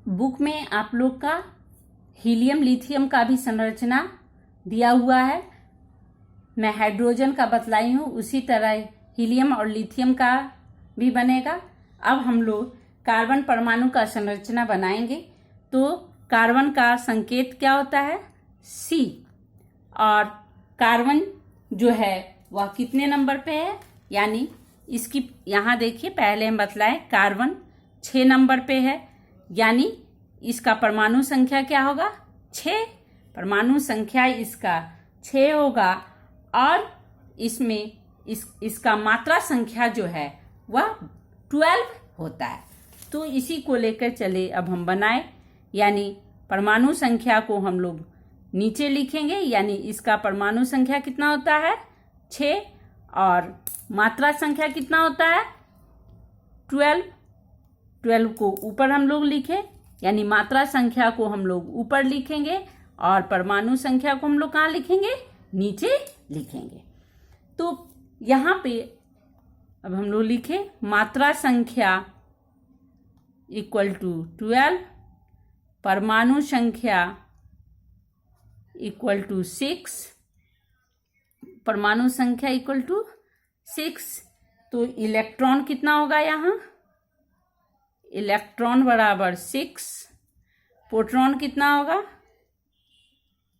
Book में आप लोग का हीलियम लिथियम का भी संरचना दिया हुआ है। मैं हाइड्रोजन का बतलाई हूँ, उसी तरह हीलियम और लिथियम का भी बनेगा। अब हम लोग कार्बन परमाणु का संरचना बनाएंगे। तो कार्बन का संकेत क्या होता है? C। और कार्बन जो है वह कितने नंबर पे है? यानी इसकी यहाँ देखिए, पहले हम बतलाएं कार्बन 6 नंबर पे है, यानी इसका परमाणु संख्या क्या होगा? 6। परमाणु संख्या इसका 6 होगा और इसमें इसका मात्रा संख्या जो है वह 12 होता है। तो इसी को लेकर चले अब हम बनाए, यानी परमाणु संख्या को हम लोग नीचे लिखेंगे, यानी इसका परमाणु संख्या कितना होता है? 6 और मात्रा संख्या कितना होता है? 12। 12 को ऊपर हम लोग लिखे, यानी मात्रा संख्या को हम लोग ऊपर लिखेंगे और परमाणु संख्या को हम लोग कहाँ लिखेंगे? नीचे लिखेंगे। तो यहाँ पे अब हम लोग लिखे मात्रा संख्या इक्वल टू 12, परमाणु संख्या इक्वल टू 6, परमाणु संख्या इक्वल टू 6। तो इलेक्ट्रॉन कितना होगा यहाँ? इलेक्ट्रॉन बराबर 6। प्रोटॉन कितना होगा?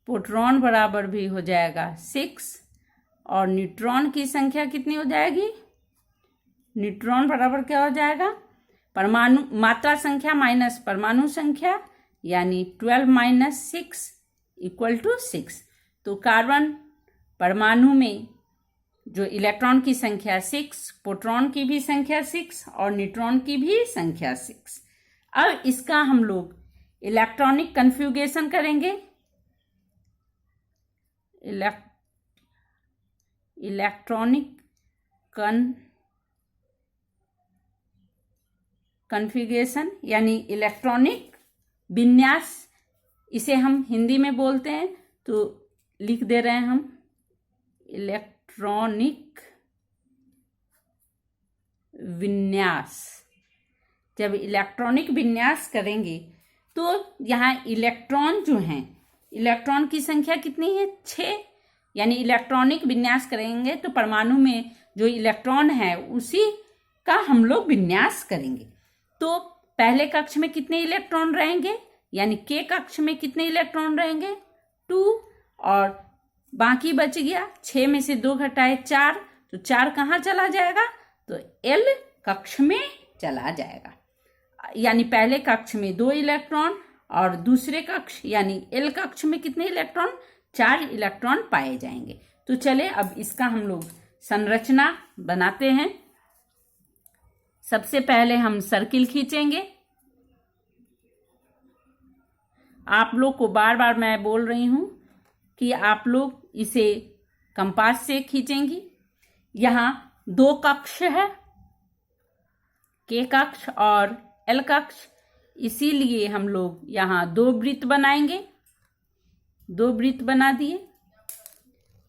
प्रोटॉन बराबर भी हो जाएगा 6। और न्यूट्रॉन की संख्या कितनी हो जाएगी? न्यूट्रॉन बराबर क्या हो जाएगा? परमाणु मात्रा संख्या माइनस परमाणु संख्या, यानी 12 माइनस 6 इक्वल टू 6। तो कार्बन परमाणु में जो इलेक्ट्रॉन की संख्या 6, प्रोटॉन की भी संख्या 6 और न्यूट्रॉन की भी संख्या 6। अब इसका हम लोग इलेक्ट्रॉनिक कन्फ्यूगेशन करेंगे। इलेक्ट्रॉनिक कन्फिगरेशन यानी इलेक्ट्रॉनिक विन्यास, इसे हम हिंदी में बोलते हैं, तो लिख दे रहे हैं हम इलेक्ट्रॉनिक विन्यास। जब इलेक्ट्रॉनिक विन्यास करेंगे तो यहाँ इलेक्ट्रॉन जो हैं, इलेक्ट्रॉन की संख्या कितनी है? 6। यानी इलेक्ट्रॉनिक विन्यास करेंगे तो परमाणु में जो इलेक्ट्रॉन है उसी का हम लोग विन्यास करेंगे। तो पहले कक्ष में कितने इलेक्ट्रॉन रहेंगे? यानी के कक्ष में कितने इलेक्ट्रॉन रहेंगे? 2। और बाकी बच गया 6 में से 2 घटाए 4, तो 4 कहाँ चला जाएगा? तो एल कक्ष में चला जाएगा। यानी पहले कक्ष में 2 इलेक्ट्रॉन और दूसरे कक्ष यानी एल कक्ष में कितने इलेक्ट्रॉन? 4 इलेक्ट्रॉन पाए जाएंगे। तो चले अब इसका हम लोग संरचना बनाते हैं। सबसे पहले हम सर्किल खींचेंगे। आप लोग को बार बार मैं बोल रही हूं कि आप लोग इसे कंपास से खींचेंगी। यहाँ 2 कक्ष है, के कक्ष और एल कक्ष, इसीलिए हम लोग यहाँ 2 वृत्त बनाएंगे। 2 वृत्त बना दिए।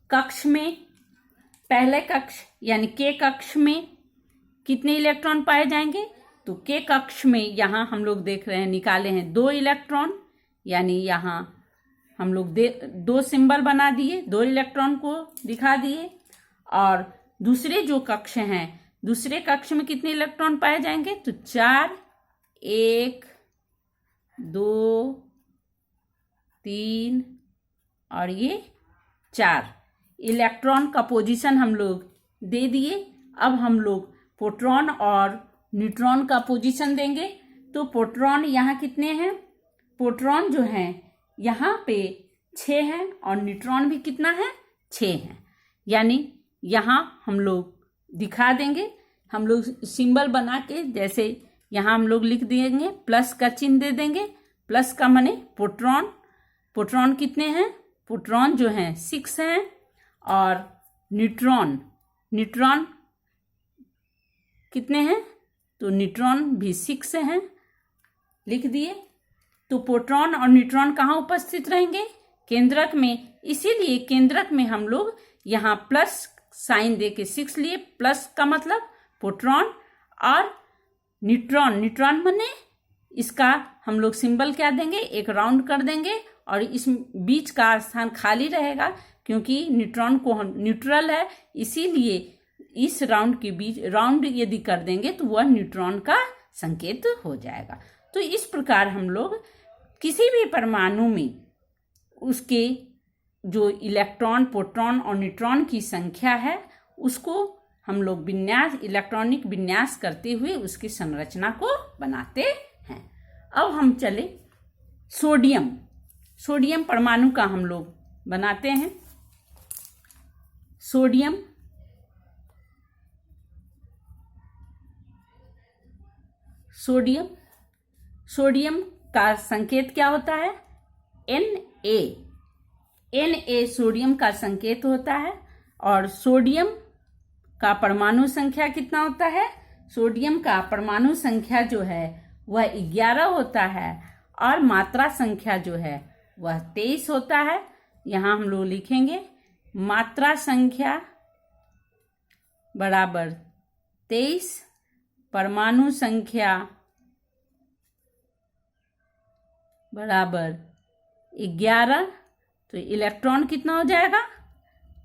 कक्ष में पहले कक्ष यानी के कक्ष में कितने इलेक्ट्रॉन पाए जाएंगे? तो के कक्ष में यहाँ हम लोग देख रहे हैं, निकाले हैं 2 इलेक्ट्रॉन, यानी यहाँ हम लोग 2 सिंबल बना दिए, 2 इलेक्ट्रॉन को दिखा दिए। और दूसरे जो कक्ष हैं, दूसरे कक्ष में कितने इलेक्ट्रॉन पाए जाएंगे? तो 4, 1, 2, 3 और ये 4 इलेक्ट्रॉन का पोजीशन हम लोग दे दिए। अब हम लोग प्रोटॉन और न्यूट्रॉन का पोजीशन देंगे। तो प्रोटॉन यहाँ कितने हैं? प्रोटॉन जो हैं यहाँ पे 6 हैं और न्यूट्रॉन भी कितना है? 6 हैं। यानी यहाँ हम लोग दिखा देंगे, हम लोग सिंबल बना के, जैसे यहाँ हम लोग लिख देंगे, प्लस का चिन्ह दे देंगे। प्लस का माने प्रोटॉन। प्रोटॉन कितने हैं? प्रोटॉन जो हैं 6 हैं और न्यूट्रॉन कितने हैं? तो न्यूट्रॉन भी 6 हैं, लिख दिए। तो प्रोटॉन और न्यूट्रॉन कहाँ उपस्थित रहेंगे? केंद्रक में। इसीलिए केंद्रक में हम लोग यहाँ प्लस साइन दे के 6 लिए। प्लस का मतलब प्रोटॉन और न्यूट्रॉन, न्यूट्रॉन माने इसका हम लोग सिंबल क्या देंगे, एक राउंड कर देंगे और इस बीच का स्थान खाली रहेगा क्योंकि न्यूट्रॉन को हम न्यूट्रल है, इसीलिए इस राउंड के बीच राउंड यदि कर देंगे तो वह न्यूट्रॉन का संकेत हो जाएगा। तो इस प्रकार हम लोग किसी भी परमाणु में उसके जो इलेक्ट्रॉन, प्रोटॉन और न्यूट्रॉन की संख्या है उसको हम लोग विन्यास, इलेक्ट्रॉनिक विन्यास करते हुए उसकी संरचना को बनाते हैं। अब हम चले सोडियम परमाणु का हम लोग बनाते हैं। सोडियम का संकेत क्या होता है, Na सोडियम का संकेत होता है। और सोडियम का परमाणु संख्या कितना होता है, सोडियम का परमाणु संख्या जो है वह 11 होता है और मात्रा संख्या जो है वह 23 होता है। यहाँ हम लोग लिखेंगे मात्रा संख्या बराबर 23, परमाणु संख्या बराबर 11। तो इलेक्ट्रॉन कितना हो जाएगा,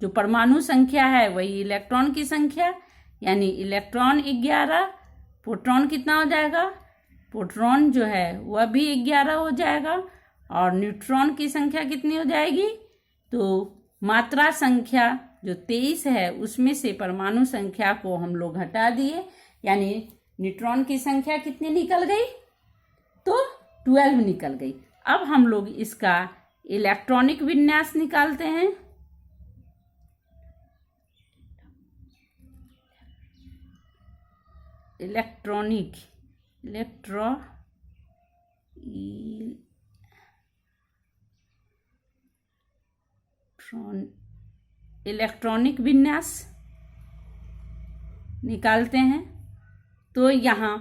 जो परमाणु संख्या है वही इलेक्ट्रॉन की संख्या, यानी इलेक्ट्रॉन 11, प्रोटॉन कितना हो जाएगा, प्रोटॉन जो है वह भी 11 हो जाएगा और न्यूट्रॉन की संख्या कितनी हो जाएगी, तो मात्रा संख्या जो 23 है उसमें से परमाणु संख्या को हम लोग हटा दिए, यानी न्यूट्रॉन की संख्या कितनी निकल गई, तो 12 निकल गई। अब हम लोग इसका इलेक्ट्रॉनिक विन्यास निकालते हैं। इलेक्ट्रॉनिक विन्यास निकालते हैं। तो यहाँ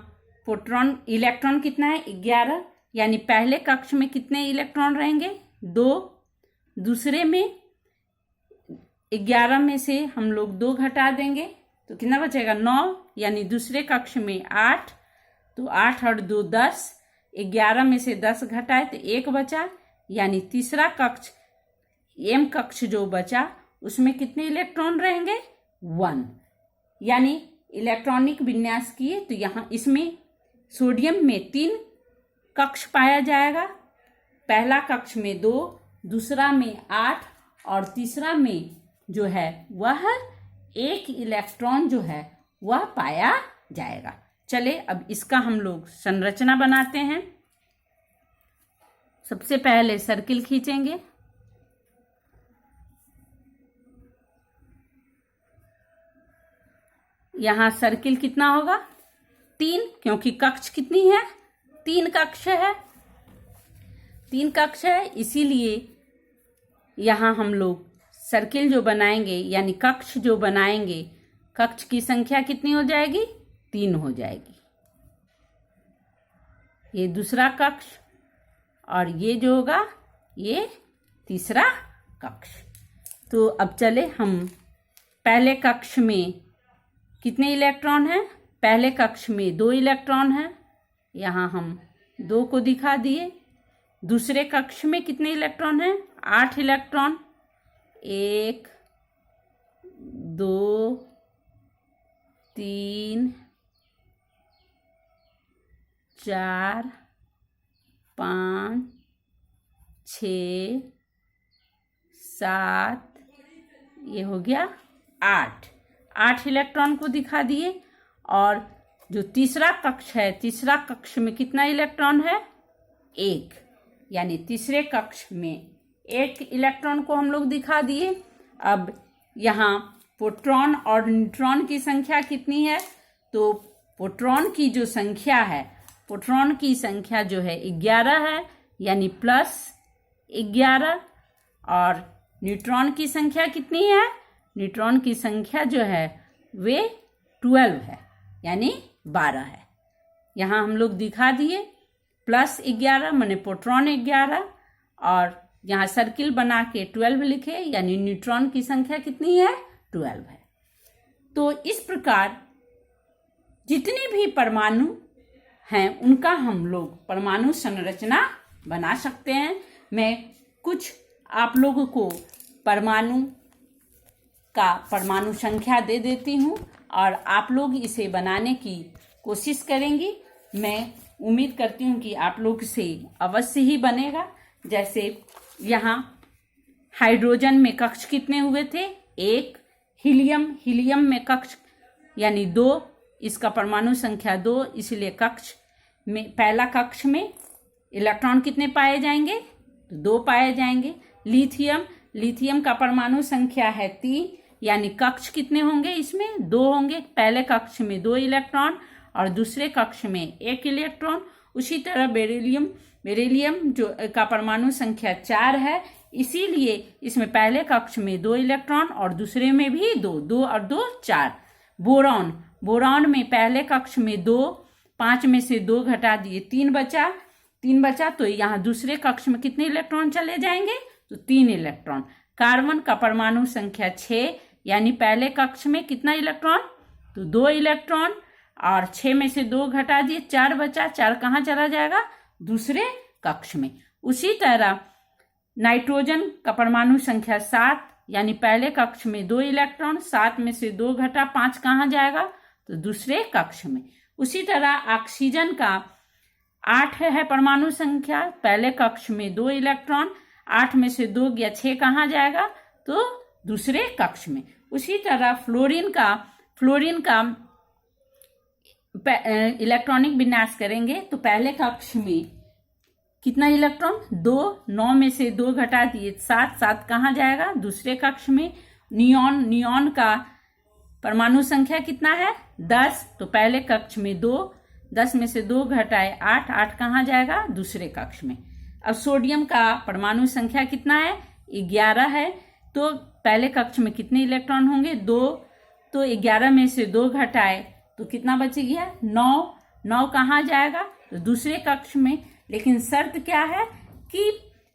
प्रोटॉन, इलेक्ट्रॉन कितना है 11, यानी पहले कक्ष में कितने इलेक्ट्रॉन रहेंगे 2, दूसरे में 11 में से हम लोग 2 घटा देंगे तो कितना बचेगा 9, यानी दूसरे कक्ष में 8, तो 8 और 2 10, 11 में से 10 घटाए तो 1 बचा, यानी तीसरा कक्ष एम कक्ष जो बचा उसमें कितने इलेक्ट्रॉन रहेंगे 1। यानी इलेक्ट्रॉनिक विन्यास किए तो यहाँ इसमें सोडियम में 3 कक्ष पाया जाएगा, पहला कक्ष में 2, दूसरा में 8 और तीसरा में जो है वह 1 इलेक्ट्रॉन जो है वह पाया जाएगा। चले अब इसका हम लोग संरचना बनाते हैं। सबसे पहले सर्किल खींचेंगे, यहाँ सर्किल कितना होगा 3, क्योंकि कक्ष कितनी है 3 कक्ष है, 3 कक्ष है, इसीलिए यहाँ हम लोग सर्किल जो बनाएंगे यानी कक्ष जो बनाएंगे, कक्ष की संख्या कितनी हो जाएगी 3 हो जाएगी। ये दूसरा कक्ष और ये जो होगा ये तीसरा कक्ष। तो अब चले हम पहले कक्ष में कितने इलेक्ट्रॉन हैं, पहले कक्ष में 2 इलेक्ट्रॉन हैं, यहाँ हम 2 को दिखा दिए। दूसरे कक्ष में कितने इलेक्ट्रॉन हैं 8 इलेक्ट्रॉन, 1 2 3 4 5 6 7, ये हो गया 8 इलेक्ट्रॉन को दिखा दिए। और जो तीसरा कक्ष है, तीसरा कक्ष में कितना इलेक्ट्रॉन है 1, यानी तीसरे कक्ष में 1 इलेक्ट्रॉन को हम लोग दिखा दिए। अब यहाँ प्रोटॉन और न्यूट्रॉन की संख्या कितनी है, तो प्रोटॉन की जो संख्या है, प्रोटॉन की संख्या जो है 11 है, यानी +11। और न्यूट्रॉन की संख्या कितनी है, न्यूट्रॉन की संख्या जो है वे 12 है, यानी 12 है। यहाँ हम लोग दिखा दिए +11 माने प्रोटॉन 11, और यहाँ सर्किल बना के 12 लिखे, यानी न्यूट्रॉन की संख्या कितनी है 12 है। तो इस प्रकार जितने भी परमाणु हैं उनका हम लोग परमाणु संरचना बना सकते हैं। मैं कुछ आप लोगों को परमाणु का परमाणु संख्या दे देती हूँ और आप लोग इसे बनाने की कोशिश करेंगी। मैं उम्मीद करती हूँ कि आप लोग से अवश्य ही बनेगा। जैसे यहाँ हाइड्रोजन में कक्ष कितने हुए थे? 1। हीलियम में कक्ष यानी 2, इसका परमाणु संख्या 2, इसलिए कक्ष में पहला कक्ष में इलेक्ट्रॉन कितने पाए जाएंगे? तो 2 पाए जाएंगे। लिथियम का परमाणु संख्या है 3, यानी कक्ष कितने होंगे? इसमें 2 होंगे। पहले कक्ष में 2 इलेक्ट्रॉन और दूसरे कक्ष में 1 इलेक्ट्रॉन। उसी तरह बेरिलियम जो का परमाणु संख्या 4 है, इसीलिए इसमें पहले कक्ष में 2 इलेक्ट्रॉन और दूसरे में भी 2 और 2 4। बोरॉन में पहले कक्ष में 2, 5 में से 2 घटा दिए 3 बचा, तो यहाँ दूसरे कक्ष में कितने इलेक्ट्रॉन चले जाएंगे? तो 3 इलेक्ट्रॉन। कार्बन का परमाणु संख्या 6, यानी पहले कक्ष में कितना इलेक्ट्रॉन? तो 2 इलेक्ट्रॉन और 6 में से 2 घटा दिए 4 बचा। 4 कहाँ चला जाएगा? दूसरे कक्ष में। उसी तरह नाइट्रोजन का परमाणु संख्या 7, यानी पहले कक्ष में 2 इलेक्ट्रॉन, 7 में से 2 घटा 5 कहाँ जाएगा? तो दूसरे कक्ष में। उसी तरह ऑक्सीजन का 8 है परमाणु संख्या, पहले कक्ष में 2 इलेक्ट्रॉन, 8 में से 2 गया 6 कहाँ जाएगा? तो दूसरे कक्ष में। उसी तरह फ्लोरीन का इलेक्ट्रॉनिक विन्यास करेंगे तो पहले कक्ष में कितना इलेक्ट्रॉन? 2, 9 में से 2 घटा दिए 7 कहाँ जाएगा? दूसरे कक्ष में। नियॉन का परमाणु संख्या कितना है? 10, तो पहले कक्ष में 2, 10 में से 2 घटाए 8 कहाँ जाएगा? दूसरे कक्ष में। अब सोडियम का परमाणु संख्या कितना है? 11 है, तो पहले कक्ष में कितने इलेक्ट्रॉन होंगे? 2, तो 11 में से 2 घटाए तो कितना बच गया? 9 कहाँ जाएगा? तो दूसरे कक्ष में। लेकिन शर्त क्या है कि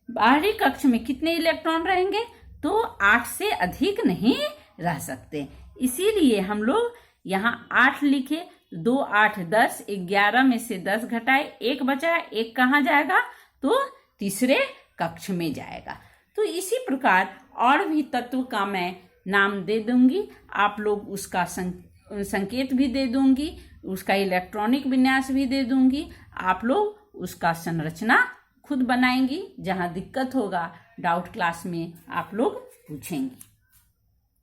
बाहरी कक्ष में कितने इलेक्ट्रॉन रहेंगे? तो 8 से अधिक नहीं रह सकते, इसीलिए हम लोग यहाँ 8 लिखे। 2, 8, 10, 11 में से 10 घटाए 1 बचा, 1 कहाँ जाएगा? तो तीसरे कक्ष में जाएगा। तो इसी प्रकार और भी तत्व का मैं नाम दे दूंगी, आप लोग उसका संकेत भी दे दूंगी, उसका इलेक्ट्रॉनिक विन्यास भी दे दूंगी। आप लोग उसका संरचना खुद बनाएंगी। जहाँ दिक्कत होगा डाउट क्लास में आप लोग पूछेंगी।